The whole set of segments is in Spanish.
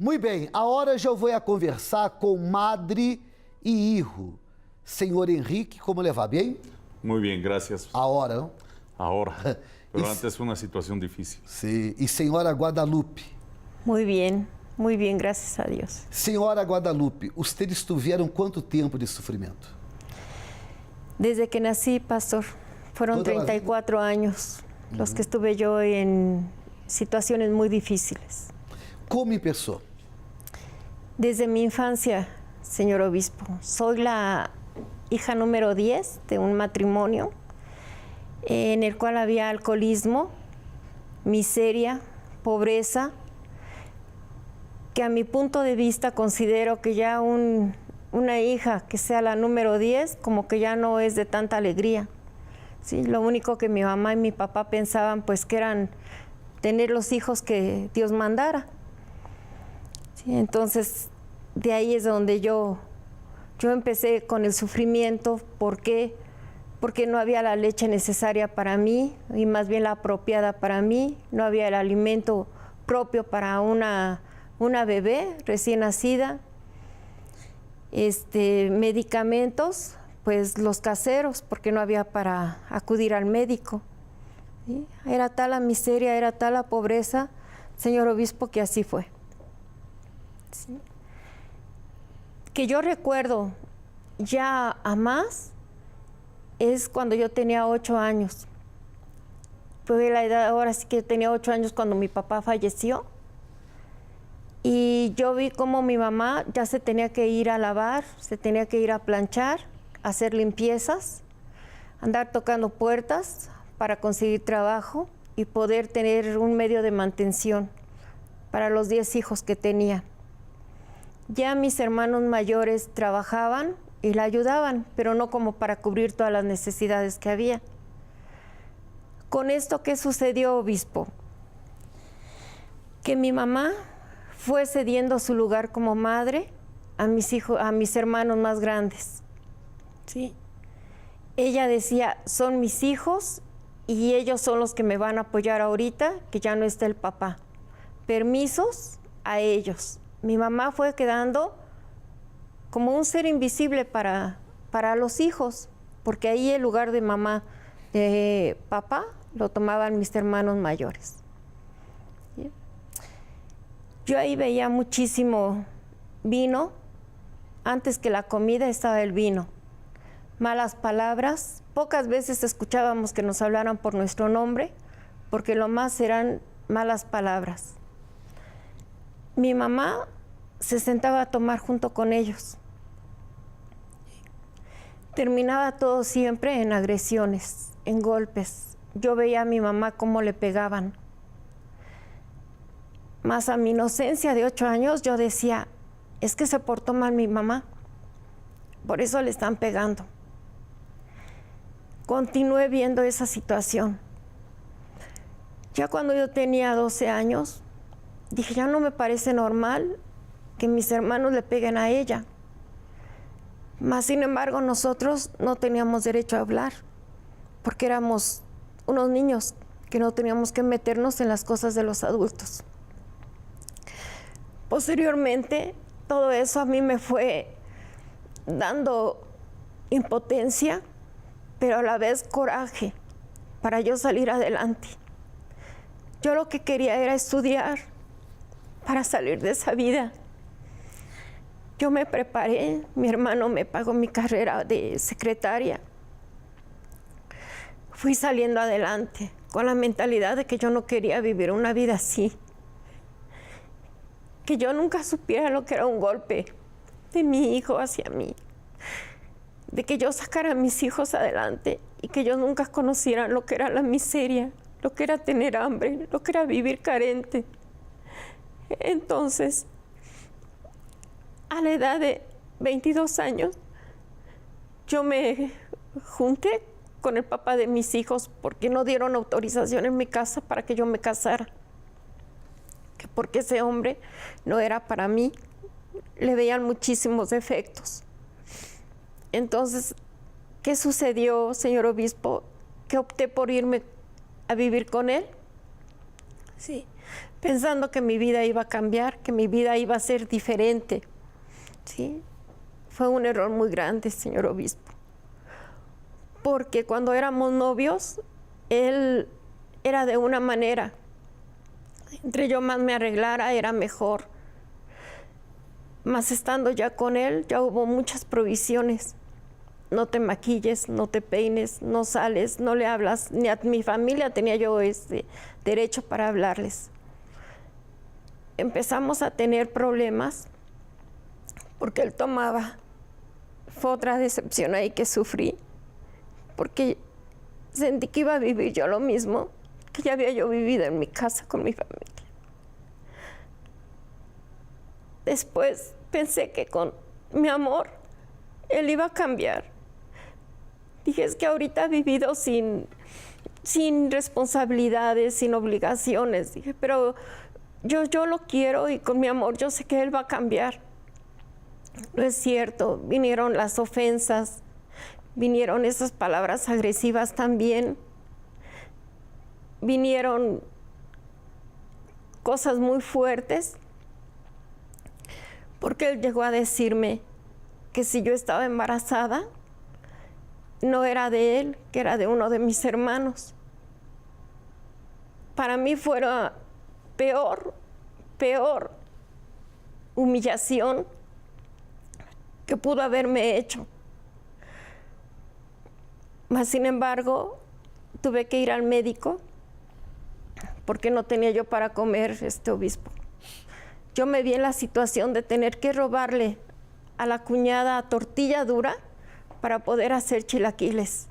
Muito bem, agora eu vou a conversar com madre e hijo. Senhor Henrique, como le va? ¿Bien? Muy bien, gracias. Ahora, ¿no? Ahora, pero antes una situación difícil. Sí. E senhora Guadalupe? Muy bien, gracias a Dios. Senhora Guadalupe, ustedes tuvieron quanto tempo de sofrimento? Desde que nací, pastor, fueron 34 años los que estuve yo en situaciones muy difíciles. Como empezó? Desde mi infancia, señor obispo, soy la hija número 10 de un matrimonio en el cual había alcoholismo, miseria, pobreza, que a mi punto de vista considero que ya una hija que sea la número 10 como que ya no es de tanta alegría. Sí, lo único que mi mamá y mi papá pensaban pues que eran tener los hijos que Dios mandara. Sí, entonces de ahí es donde yo empecé con el sufrimiento. ¿Por qué? Porque no había la leche necesaria para mí y más bien la apropiada para mí, no había el alimento propio para una bebé recién nacida, medicamentos, pues los caseros, porque no había para acudir al médico. ¿Sí? Era tal la miseria, era tal la pobreza, señor obispo, que así fue. ¿Sí? Que yo recuerdo ya a más es cuando yo tenía 8 años. Fue la edad, ahora sí que tenía 8 años cuando mi papá falleció. Y yo vi cómo mi mamá ya se tenía que ir a lavar, se tenía que ir a planchar, a hacer limpiezas, andar tocando puertas para conseguir trabajo y poder tener un medio de mantención para los 10 hijos que tenía. Ya mis hermanos mayores trabajaban y la ayudaban, pero no como para cubrir todas las necesidades que había. Con esto, ¿qué sucedió, obispo? Que mi mamá fue cediendo su lugar como madre a mis hijos, a mis hermanos más grandes. ¿Sí? Ella decía, son mis hijos y ellos son los que me van a apoyar ahorita, que ya no está el papá. Permisos a ellos. Mi mamá fue quedando como un ser invisible para los hijos, porque ahí el lugar de mamá, de papá, lo tomaban mis hermanos mayores. ¿Sí? Yo ahí veía muchísimo vino, antes que la comida estaba el vino. Malas palabras, pocas veces escuchábamos que nos hablaran por nuestro nombre, porque lo más eran malas palabras. Mi mamá se sentaba a tomar junto con ellos. Terminaba todo siempre en agresiones, en golpes. Yo veía a mi mamá cómo le pegaban. Más a mi inocencia de 8 años yo decía, es que se portó mal mi mamá, por eso le están pegando. Continué viendo esa situación. Ya cuando yo tenía 12 años, dije, ya no me parece normal que mis hermanos le peguen a ella. Mas, sin embargo, nosotros no teníamos derecho a hablar, porque éramos unos niños que no teníamos que meternos en las cosas de los adultos. Posteriormente, todo eso a mí me fue dando impotencia, pero a la vez coraje para yo salir adelante. Yo lo que quería era estudiar para salir de esa vida. Yo me preparé, mi hermano me pagó mi carrera de secretaria. Fui saliendo adelante con la mentalidad de que yo no quería vivir una vida así. Que yo nunca supiera lo que era un golpe de mi hijo hacia mí. De que yo sacara a mis hijos adelante y que ellos nunca conocieran lo que era la miseria, lo que era tener hambre, lo que era vivir carente. Entonces, a la edad de 22 años, yo me junté con el papá de mis hijos porque no dieron autorización en mi casa para que yo me casara. Que porque ese hombre no era para mí, le veían muchísimos defectos. Entonces, ¿qué sucedió, señor obispo? Que opté por irme a vivir con él. Sí. pensando que mi vida iba a cambiar, que mi vida iba a ser diferente. ¿Sí? Fue un error muy grande, señor obispo. Porque cuando éramos novios, él era de una manera. Entre yo más me arreglara, era mejor. Más estando ya con él, ya hubo muchas provisiones. No te maquilles, no te peines, no sales, no le hablas. Ni a mi familia tenía yo derecho para hablarles. Empezamos a tener problemas porque él tomaba. Fue otra decepción ahí que sufrí, porque sentí que iba a vivir yo lo mismo que ya había yo vivido en mi casa con mi familia. Después pensé que con mi amor él iba a cambiar. Dije, es que ahorita ha vivido sin responsabilidades, sin obligaciones. Dije, pero yo lo quiero y con mi amor yo sé que él va a cambiar. No es cierto, vinieron las ofensas, vinieron esas palabras agresivas también, vinieron cosas muy fuertes, porque él llegó a decirme que si yo estaba embarazada, no era de él, que era de uno de mis hermanos. Para mí fuera peor humillación que pudo haberme hecho. Mas, sin embargo, tuve que ir al médico porque no tenía yo para comer, obispo. Yo me vi en la situación de tener que robarle a la cuñada tortilla dura para poder hacer chilaquiles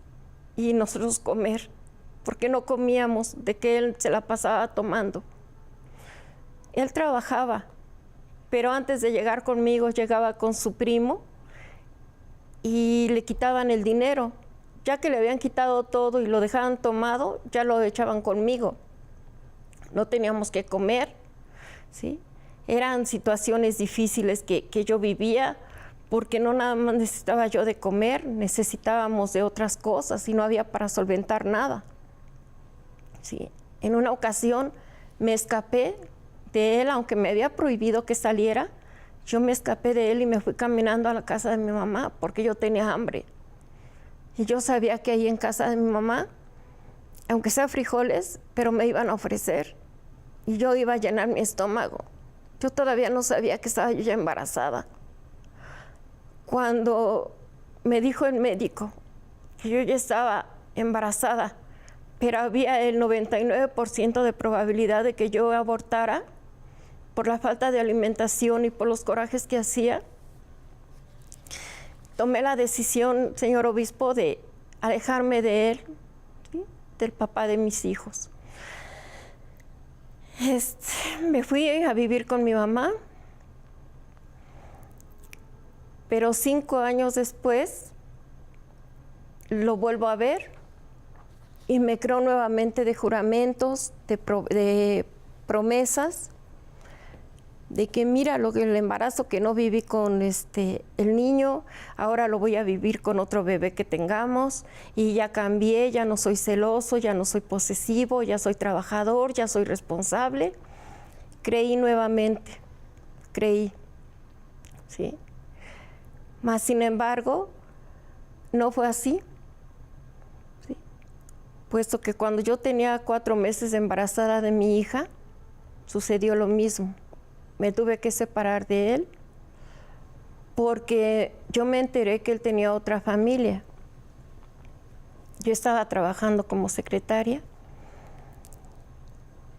y nosotros comer, porque no comíamos de que él se la pasaba tomando. Él trabajaba, pero antes de llegar conmigo llegaba con su primo y le quitaban el dinero. Ya que le habían quitado todo y lo dejaban tomado, ya lo echaban conmigo. No teníamos que comer, ¿sí? Eran situaciones difíciles que yo vivía, porque no nada más necesitaba yo de comer, necesitábamos de otras cosas y no había para solventar nada. ¿Sí? En una ocasión me escapé de él, aunque me había prohibido que saliera, yo me escapé de él y me fui caminando a la casa de mi mamá porque yo tenía hambre. Y yo sabía que ahí en casa de mi mamá, aunque sea frijoles, pero me iban a ofrecer. Y yo iba a llenar mi estómago. Yo todavía no sabía que estaba yo ya embarazada. Cuando me dijo el médico que yo ya estaba embarazada, pero había el 99% de probabilidad de que yo abortara por la falta de alimentación y por los corajes que hacía, tomé la decisión, señor obispo, de alejarme de él, ¿sí? Del papá de mis hijos. Me fui a vivir con mi mamá, pero 5 años después lo vuelvo a ver y me creo nuevamente de juramentos, de promesas, de que mira el embarazo que no viví con el niño, ahora lo voy a vivir con otro bebé que tengamos y ya cambié, ya no soy celoso, ya no soy posesivo, ya soy trabajador, ya soy responsable. Creí nuevamente, ¿sí? Mas, sin embargo, no fue así, ¿sí? Puesto que cuando yo tenía 4 meses embarazada de mi hija, sucedió lo mismo. Me tuve que separar de él porque yo me enteré que él tenía otra familia. Yo estaba trabajando como secretaria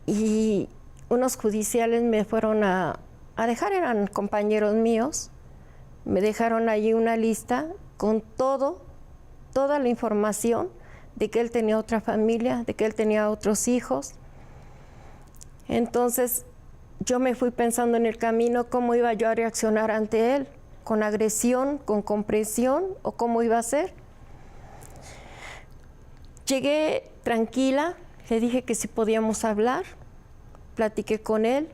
y unos judiciales me fueron a dejar, eran compañeros míos, me dejaron allí una lista con toda la información de que él tenía otra familia, de que él tenía otros hijos. Entonces, yo me fui pensando en el camino cómo iba yo a reaccionar ante él, con agresión, con comprensión, o cómo iba a ser. Llegué tranquila, le dije que si podíamos hablar, platiqué con él.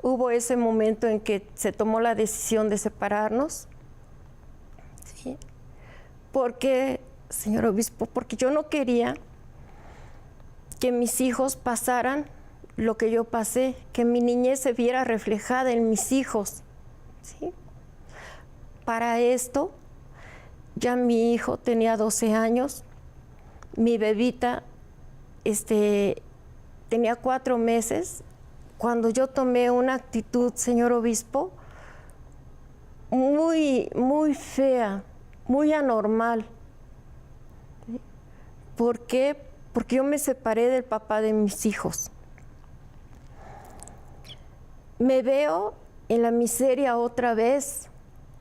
Hubo ese momento en que se tomó la decisión de separarnos. ¿Sí? Porque, señor obispo, porque yo no quería que mis hijos pasaran lo que yo pasé, que mi niñez se viera reflejada en mis hijos, ¿sí? Para esto, ya mi hijo tenía 12 años, mi bebita tenía 4 meses, cuando yo tomé una actitud, señor obispo, muy, muy fea, muy anormal. ¿Por qué? Porque yo me separé del papá de mis hijos. Me veo en la miseria otra vez,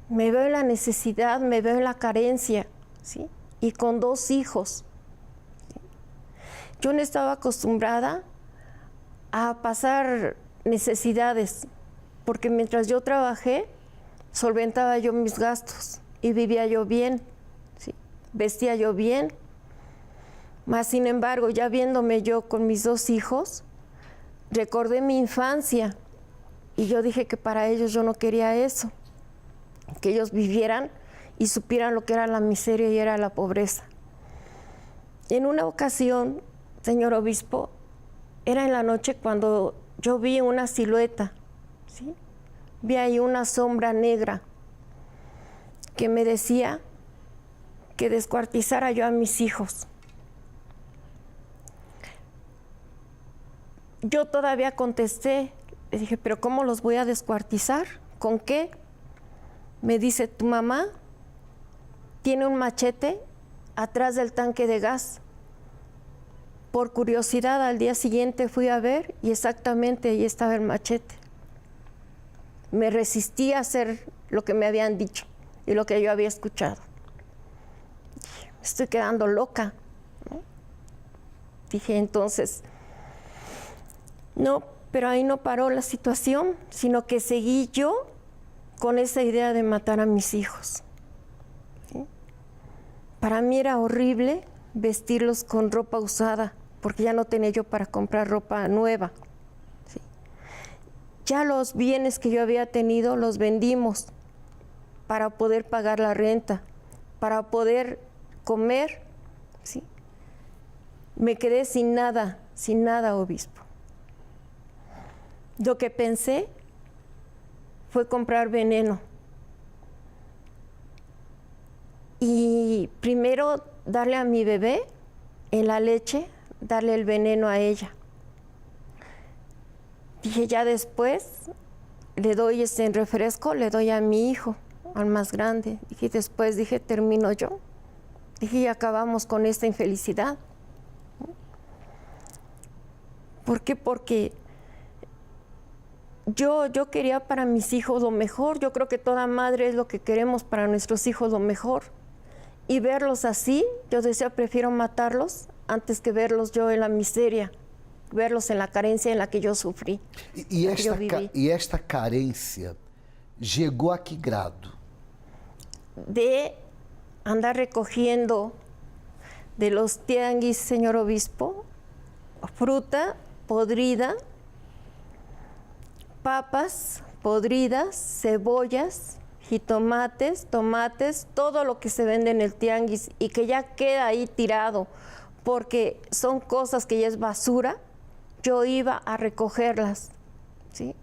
me veo en la necesidad, me veo en la carencia, ¿sí? Y con 2 hijos. ¿Sí? Yo no estaba acostumbrada a pasar necesidades, porque mientras yo trabajé, solventaba yo mis gastos y vivía yo bien, ¿sí? Vestía yo bien. Mas, sin embargo, ya viéndome yo con mis 2 hijos, recordé mi infancia y yo dije que para ellos yo no quería eso, que ellos vivieran y supieran lo que era la miseria y era la pobreza. En una ocasión, señor obispo, era en la noche cuando yo vi una silueta, ¿sí? Vi ahí una sombra negra que me decía que descuartizara yo a mis hijos. Yo todavía contesté, le dije, ¿pero cómo los voy a descuartizar? ¿Con qué? Me dice, tu mamá tiene un machete atrás del tanque de gas. Por curiosidad, al día siguiente fui a ver y exactamente ahí estaba el machete. Me resistí a hacer lo que me habían dicho y lo que yo había escuchado. Me estoy quedando loca, ¿no? Dije entonces, no, pero ahí no paró la situación, sino que seguí yo con esa idea de matar a mis hijos. ¿Sí? Para mí era horrible vestirlos con ropa usada, porque ya no tenía yo para comprar ropa nueva. ¿Sí? Ya los bienes que yo había tenido los vendimos para poder pagar la renta, para poder comer. ¿Sí? Me quedé sin nada, obispo. Lo que pensé fue comprar veneno. Y primero darle a mi bebé en la leche, darle el veneno a ella. Dije, ya después le doy en refresco, le doy a mi hijo, al más grande. Dije, después termino yo. Dije, y acabamos con esta infelicidad. ¿Por qué? Porque yo quería para mis hijos lo mejor. Yo creo que toda madre es lo que queremos para nuestros hijos, lo mejor. Y verlos así, yo decía, prefiero matarlos antes que verlos yo en la miseria, verlos en la carencia en la que yo sufrí. E esta carencia llegó a qué grado? De andar recogiendo de los tianguis, señor obispo, fruta podrida, papas podridas, cebollas, jitomates, tomates, todo lo que se vende en el tianguis y que ya queda ahí tirado porque son cosas que ya es basura, yo iba a recogerlas, ¿sí?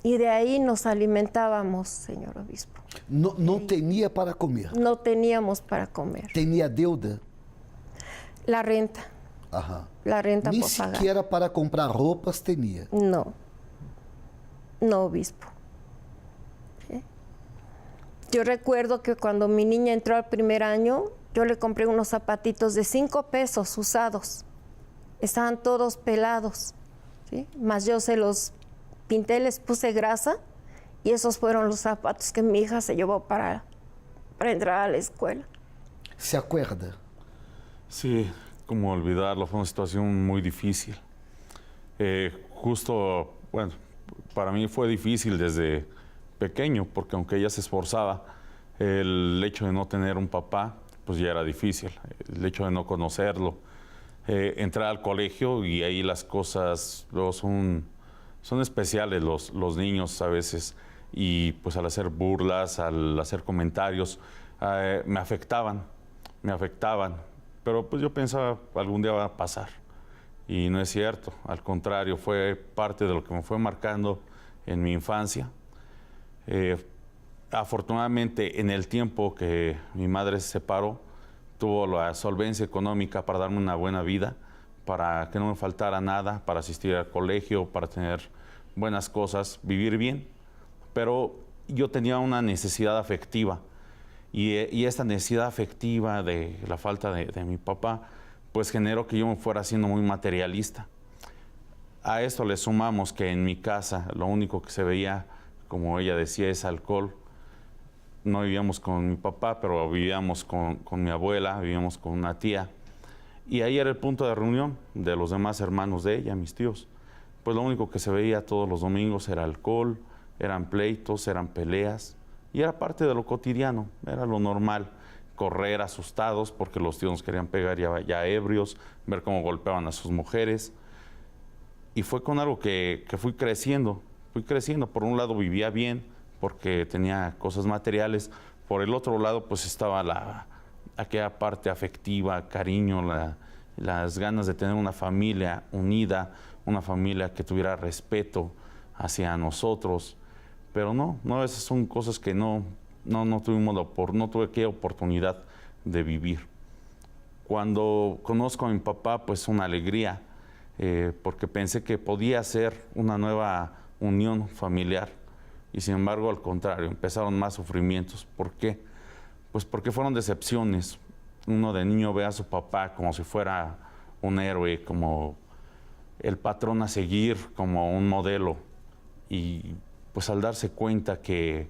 Y de ahí nos alimentábamos, señor obispo. No tenía para comer? No teníamos para comer. ¿Tenía deuda? La renta. Ajá. La renta Ni por pagar. siquiera para comprar ropas tenía? No. No, obispo. ¿Sí? Yo recuerdo que cuando mi niña entró al primer año, yo le compré unos zapatitos de 5 pesos usados. Estaban todos pelados, ¿sí? Más yo se los pinté, les puse grasa y esos fueron los zapatos que mi hija se llevó para entrar a la escuela. ¿Se acuerda? Sí, como olvidarlo, fue una situación muy difícil. Justo, bueno, para mí fue difícil desde pequeño, porque aunque ella se esforzaba, el hecho de no tener un papá, pues ya era difícil. El hecho de no conocerlo, entrar al colegio y ahí las cosas luego son especiales los niños a veces, y pues al hacer burlas, al hacer comentarios, me afectaban, pero pues yo pensaba algún día va a pasar Y no es cierto, al contrario, fue parte de lo que me fue marcando en mi infancia. Afortunadamente, en el tiempo que mi madre se separó, tuvo la solvencia económica para darme una buena vida, para que no me faltara nada, para asistir al colegio, para tener buenas cosas, vivir bien. Pero yo tenía una necesidad afectiva y esta necesidad afectiva de la falta de mi papá, pues generó que yo me fuera haciendo muy materialista. A esto le sumamos que en mi casa lo único que se veía, como ella decía, es alcohol. No vivíamos con mi papá, pero vivíamos con mi abuela, vivíamos con una tía. Y ahí era el punto de reunión de los demás hermanos de ella, mis tíos. Pues lo único que se veía todos los domingos era alcohol, eran pleitos, eran peleas. Y era parte de lo cotidiano, era lo normal. Correr asustados porque los tíos nos querían pegar ya ebrios, ver cómo golpeaban a sus mujeres. Y fue con algo que fui creciendo. Por un lado vivía bien porque tenía cosas materiales. Por el otro lado pues estaba aquella parte afectiva, cariño, las ganas de tener una familia unida, una familia que tuviera respeto hacia nosotros. Pero no, esas son cosas que no tuve aquella oportunidad de vivir. Cuando conozco a mi papá, pues una alegría, porque pensé que podía ser una nueva unión familiar. Y sin embargo, al contrario, empezaron más sufrimientos. ¿Por qué? Pues porque fueron decepciones. Uno de niño ve a su papá como si fuera un héroe, como el patrón a seguir, como un modelo. Y pues al darse cuenta que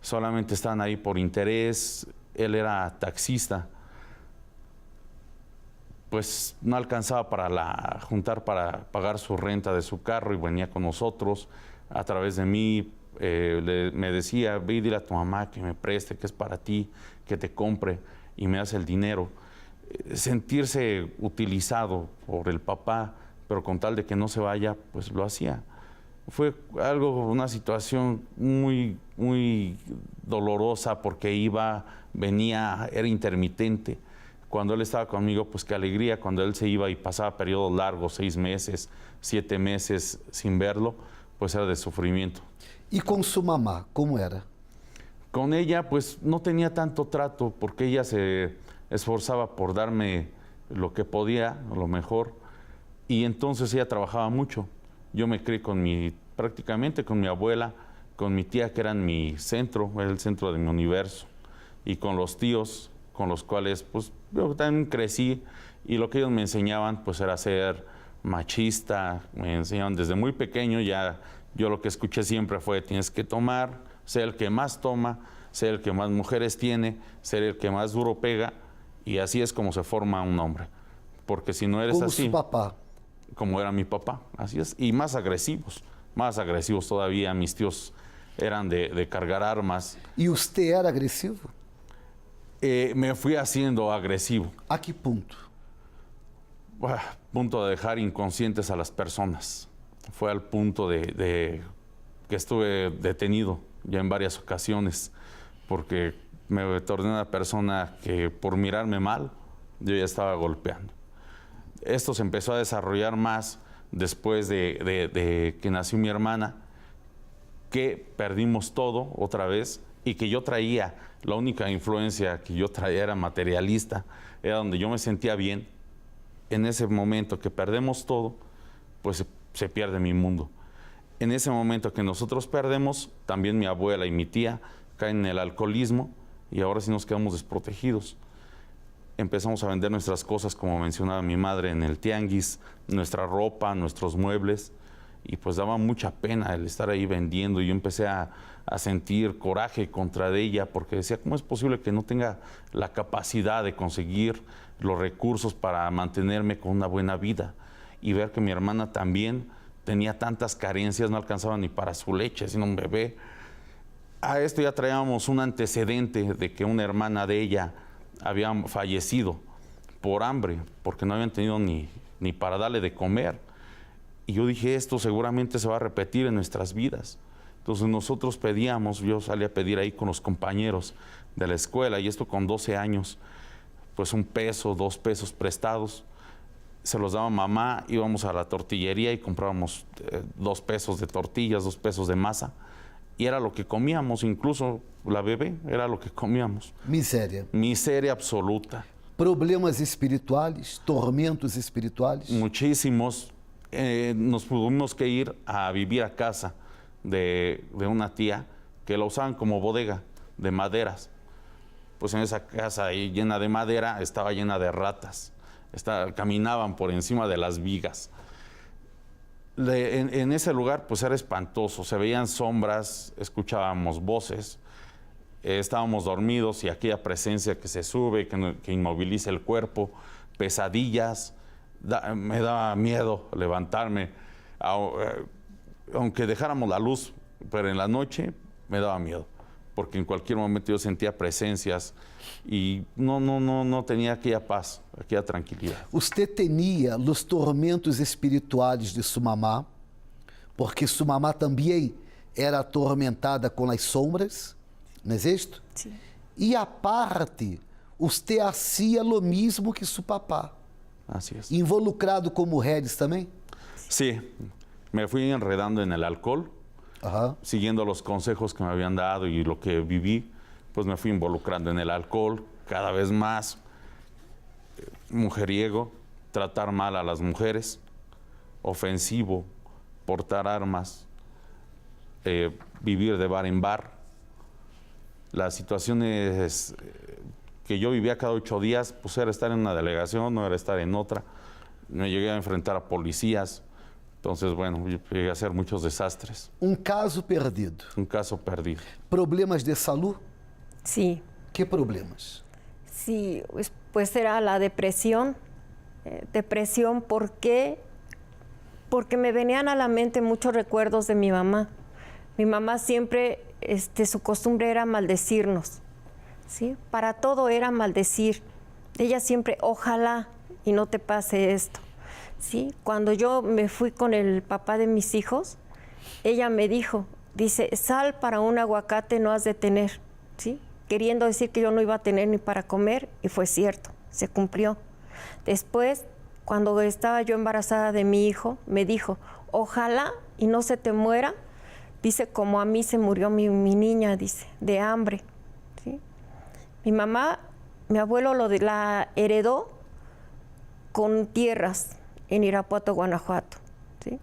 solamente estaban ahí por interés, él era taxista, pues no alcanzaba para juntar para pagar su renta de su carro y venía con nosotros a través de mí. Me decía, ve y dile a tu mamá que me preste, que es para ti, que te compre y me hace el dinero. Sentirse utilizado por el papá, pero con tal de que no se vaya, pues lo hacía. Fue una situación muy, muy dolorosa porque venía, era intermitente. Cuando él estaba conmigo, pues qué alegría. Cuando él se iba y pasaba periodos largos, 6 meses, 7 meses sin verlo, pues era de sufrimiento. ¿Y con su mamá, cómo era? Con ella, pues no tenía tanto trato porque ella se esforzaba por darme lo que podía, lo mejor, y entonces ella trabajaba mucho. Yo me crié prácticamente con mi abuela, con mi tía, que eran mi centro, era el centro de mi universo, y con los tíos, con los cuales pues yo también crecí, y lo que ellos me enseñaban pues era ser machista. Me enseñaban desde muy pequeño. Ya yo lo que escuché siempre fue: tienes que tomar, ser el que más toma, ser el que más mujeres tiene, ser el que más duro pega, y así es como se forma un hombre, porque si no eres como así, su papá, como era mi papá, así es, y más agresivos todavía. Mis tíos eran de cargar armas. ¿Y usted era agresivo? Me fui haciendo agresivo. ¿A qué punto? Punto de dejar inconscientes a las personas. Fue al punto de que estuve detenido ya en varias ocasiones, porque me torné una persona que por mirarme mal, yo ya estaba golpeando. Esto se empezó a desarrollar más después de que nació mi hermana, que perdimos todo otra vez, y que yo traía, la única influencia que yo traía era materialista, era donde yo me sentía bien. En ese momento que perdemos todo, pues se pierde mi mundo. En ese momento que nosotros perdemos, también mi abuela y mi tía caen en el alcoholismo, y ahora sí nos quedamos desprotegidos. Empezamos a vender nuestras cosas, como mencionaba mi madre, en el tianguis, nuestra ropa, nuestros muebles, y pues daba mucha pena el estar ahí vendiendo. Y yo empecé a sentir coraje contra ella, porque decía, ¿cómo es posible que no tenga la capacidad de conseguir los recursos para mantenerme con una buena vida? Y ver que mi hermana también tenía tantas carencias, no alcanzaba ni para su leche, sino un bebé. A esto ya traíamos un antecedente de que una hermana de ella había fallecido por hambre, porque no habían tenido ni para darle de comer. Y yo dije, esto seguramente se va a repetir en nuestras vidas. Entonces nosotros pedíamos, yo salí a pedir ahí con los compañeros de la escuela, y esto con 12 años, pues 1 peso, 2 pesos prestados. se los daba mamá, íbamos a la tortillería y comprábamos 2 pesos de tortillas, 2 pesos de masa, y era lo que comíamos, incluso la bebé, era lo que comíamos. Miséria. Miseria absoluta. Problemas espirituales, tormentos espirituales. Muchísimos. Nos tuvimos que ir a vivir a casa de una tía que la usaban como bodega de maderas. Pues en esa casa ahí llena de madera estaba llena de ratas. Caminaban por encima de las vigas. En ese lugar pues era espantoso, se veían sombras, escuchábamos voces, estábamos dormidos y aquella presencia que se sube, que inmoviliza el cuerpo, pesadillas, me daba miedo levantarme, aunque dejáramos la luz, pero en la noche me daba miedo, porque en cualquier momento yo sentía presencias y no tenía aquella paz, aquella tranquilidad. Usted tenía los tormentos espirituales de su mamá, porque su mamá também era atormentada com as sombras, não é isto? Sí. E aparte, usted hacía lo mismo que su papá. Así es. Involucrado com mulheres também? Sí, me fui enredando en el alcohol, Ajá. siguiendo los consejos que me habían dado y lo que viví, pues me fui involucrando en el alcohol cada vez más, mujeriego, tratar mal a las mujeres, ofensivo, portar armas, vivir de bar en bar. Las situaciones que yo vivía cada 8 días, pues era estar en una delegación, no era estar en otra. Me llegué a enfrentar a policías. Entonces, bueno, yo llegué a hacer muchos desastres. Um caso perdido. Un caso perdido. Problemas de salud? Sí, Que problemas? sí, pues era la depresión. Depresión, ¿por qué? Porque me venían a la mente muchos recuerdos de mi mamá. Mi mamá siempre, su costumbre era maldecirnos, ¿sí? Para todo era maldecir. Ella siempre, ojalá y no te pase esto, ¿sí? Cuando yo me fui con el papá de mis hijos, ella me dijo, dice, sal para un aguacate no has de tener, ¿sí? Queriendo decir que yo no iba a tener ni para comer, y fue cierto, se cumplió. Después, cuando estaba yo embarazada de mi hijo, me dijo, ojalá y no se te muera, dice, como a mí se murió mi niña, dice, de hambre, ¿sí? Mi mamá, mi abuelo la heredó con tierras en Irapuato, Guanajuato, ¿sí?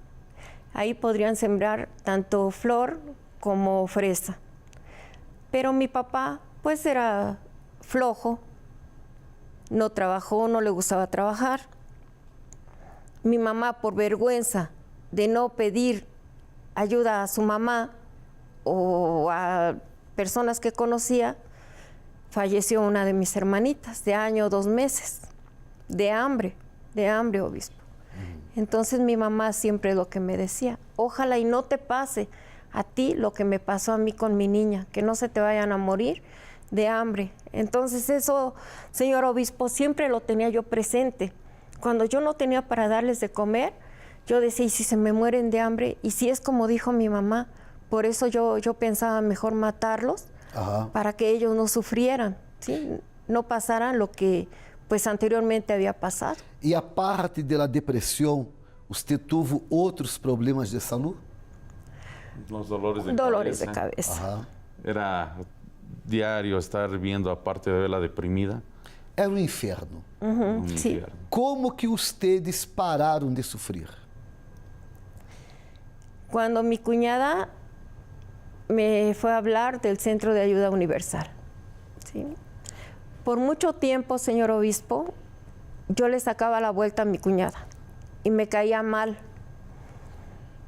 Ahí podrían sembrar tanto flor como fresa. Pero mi papá, pues era flojo, no trabajó, no le gustaba trabajar. Mi mamá, por vergüenza de no pedir ayuda a su mamá o a personas que conocía, falleció una de mis hermanitas de año 2 meses, de hambre, obispo. Entonces mi mamá siempre lo que me decía, ojalá y no te pase a ti lo que me pasó a mí con mi niña, que no se te vayan a morir de hambre. Entonces eso, señor obispo, siempre lo tenía yo presente. Cuando yo no tenía para darles de comer, yo decía, ¿y si se me mueren de hambre? Y si es como dijo mi mamá, por eso yo pensaba mejor matarlos, Ajá. para que ellos no sufrieran, ¿sí? No pasaran lo que pues anteriormente había pasado. E aparte da depressão, você teve outros problemas de saúde? Los dolores de Dolores cabeza. de cabeza. Ajá. Era diario estar viendo, aparte de verla deprimida, Era um inferno. un sí. infierno. Como que ustedes pararam de sofrer? Cuando mi cuñada me fue a hablar del Centro de Ayuda Universal, ¿sí? Por mucho tiempo, señor obispo, yo le sacaba la vuelta a mi cuñada y me caía mal,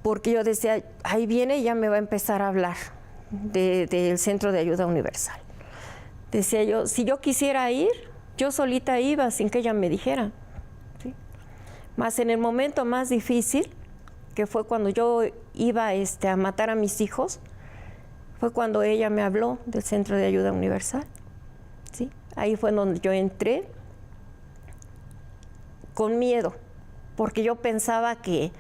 porque yo decía, ahí viene y ya me va a empezar a hablar del Centro de Ayuda Universal. Decía yo, si yo quisiera ir, yo solita iba sin que ella me dijera, ¿sí? Más en el momento más difícil, que fue cuando yo iba a matar a mis hijos, fue cuando ella me habló del Centro de Ayuda Universal, ¿sí? Ahí fue donde yo entré con miedo, porque yo pensaba que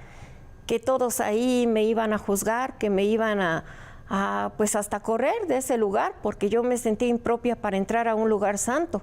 todos ahí me iban a juzgar, que me iban a pues hasta correr de ese lugar, porque yo me sentía impropia para entrar a un lugar santo,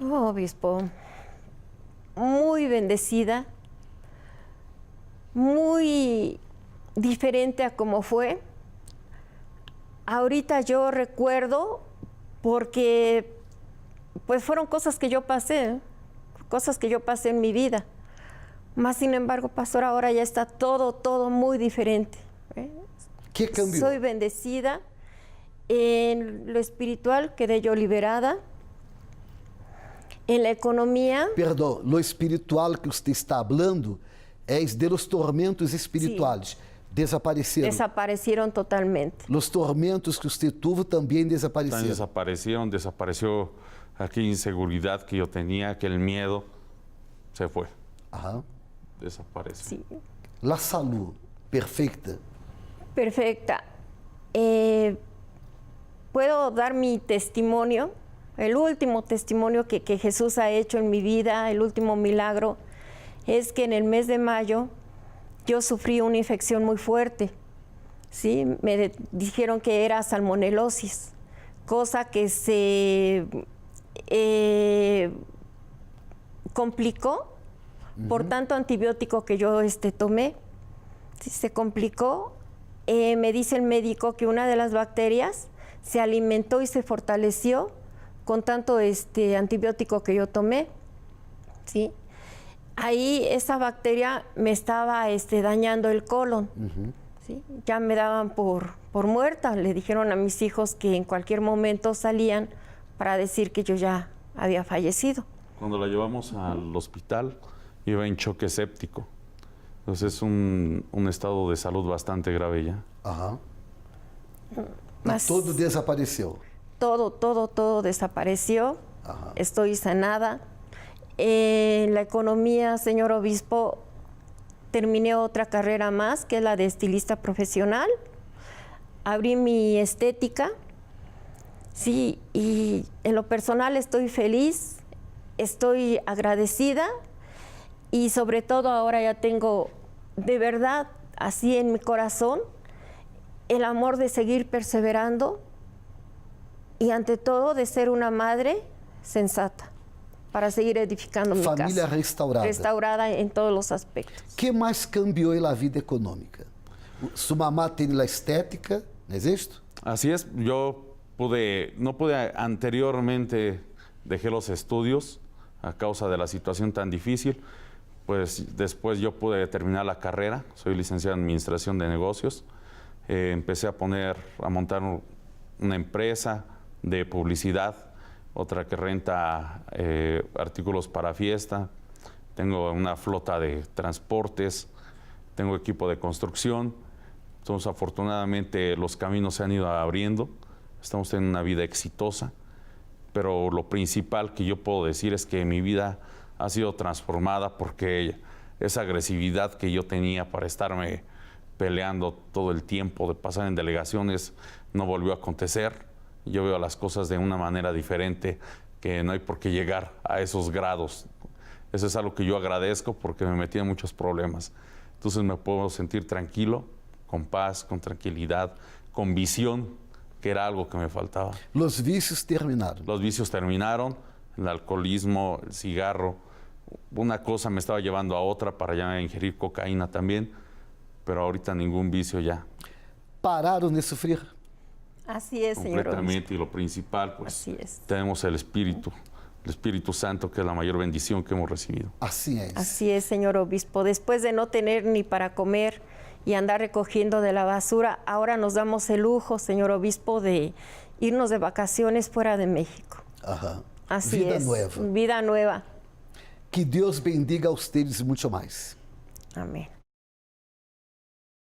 Oh, obispo, muy bendecida, muy diferente a como fue. Ahorita yo recuerdo porque pues fueron cosas que yo pasé en mi vida. Más sin embargo, pastor, ahora ya está todo muy diferente. ¿Qué cambió? Soy bendecida. En lo espiritual quedé yo liberada. En la economía. Perdão, lo espiritual que você está hablando es de los tormentos espirituales. Sí. Desaparecieron. Desaparecieron totalmente. Los tormentos que usted tuvo también desaparecieron. También desapareció aquella inseguridad que yo tenía, aquel miedo, se fue. Ajá. Desapareció. Sí. La salud, perfecta. Perfecta. Puedo dar mi testimonio, el último testimonio que Jesús ha hecho en mi vida, el último milagro, es que en el mes de mayo yo sufrí una infección muy fuerte. ¿Sí? Me dijeron que era salmonelosis, cosa que se complicó por tanto antibiótico que yo tomé. ¿Sí? Se complicó. Me dice el médico que una de las bacterias se alimentó y se fortaleció con tanto antibiótico que yo tomé. ¿Sí? Ahí esa bacteria me estaba dañando el colon. ¿Sí? Ya me daban por muerta. Le dijeron a mis hijos que en cualquier momento salían para decir que yo ya había fallecido. Cuando la llevamos al hospital, iba en choque séptico. Entonces es un estado de salud bastante grave ya. Ajá. Mas Todo desapareció. Todo desapareció. Ajá. Estoy sanada. En la economía, señor obispo, terminé otra carrera más, que es la de estilista profesional. Abrí mi estética. Sí, y en lo personal estoy feliz, estoy agradecida y sobre todo ahora ya tengo de verdad así en mi corazón el amor de seguir perseverando y ante todo de ser una madre sensata para seguir edificando mi casa. Familia restaurada. Restaurada en todos los aspectos. ¿Qué más cambió en la vida económica? Su mamá tiene la estética, ¿no es esto? Así es, yo no pude anteriormente, dejé los estudios a causa de la situación tan difícil, pues después yo pude terminar la carrera, soy licenciado en Administración de Negocios, empecé a montar una empresa de publicidad, otra que renta artículos para fiesta, tengo una flota de transportes, tengo equipo de construcción, entonces afortunadamente los caminos se han ido abriendo, estamos teniendo una vida exitosa, pero lo principal que yo puedo decir es que mi vida ha sido transformada porque esa agresividad que yo tenía para estarme peleando todo el tiempo, de pasar en delegaciones, no volvió a acontecer. Yo veo las cosas de una manera diferente, que no hay por qué llegar a esos grados. Eso es algo que yo agradezco porque me metí en muchos problemas. Entonces me puedo sentir tranquilo, con paz, con tranquilidad, con visión, que era algo que me faltaba. Los vicios terminaron. Los vicios terminaron, el alcoholismo, el cigarro. Una cosa me estaba llevando a otra para ya ingerir cocaína también, pero ahorita ningún vicio ya. Pararon de sufrir. Así es, señor obispo. Completamente, y lo principal, pues Así es. tenemos el Espíritu Santo, que es la mayor bendición que hemos recibido. Así es. Así es, señor obispo. Después de no tener ni para comer y andar recogiendo de la basura, ahora nos damos el lujo, señor obispo, de irnos de vacaciones fuera de México. Ajá. Así Vida es. nueva. Vida nueva. Que Dios bendiga a ustedes mucho más. Amén.